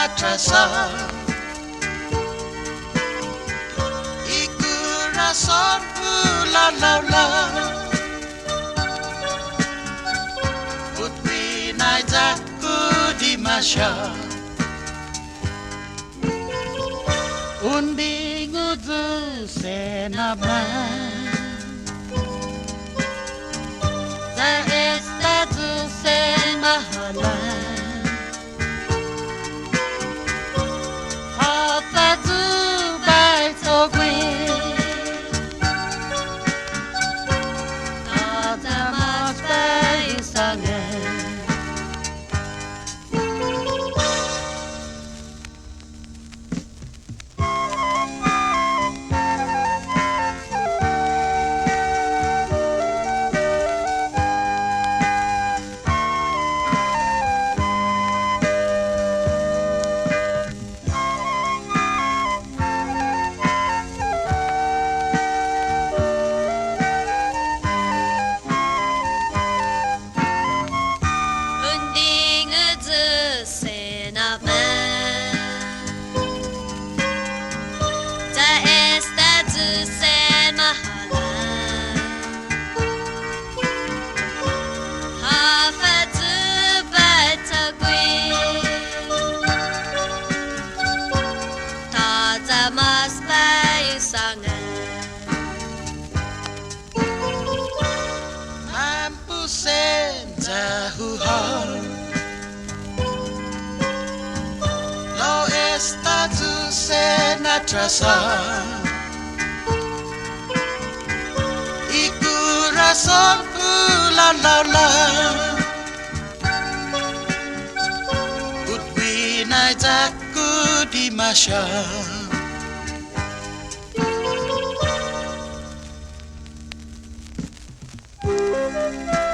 natrasa iku rasonku la putri najaku di masya undi ngudu senama za estatu semahala hafatu baitogwe atamas baisane Mas paisangan mampu senjahuhon lo estatu senatrasa iku rasonku la putri najaku di masya Thank you.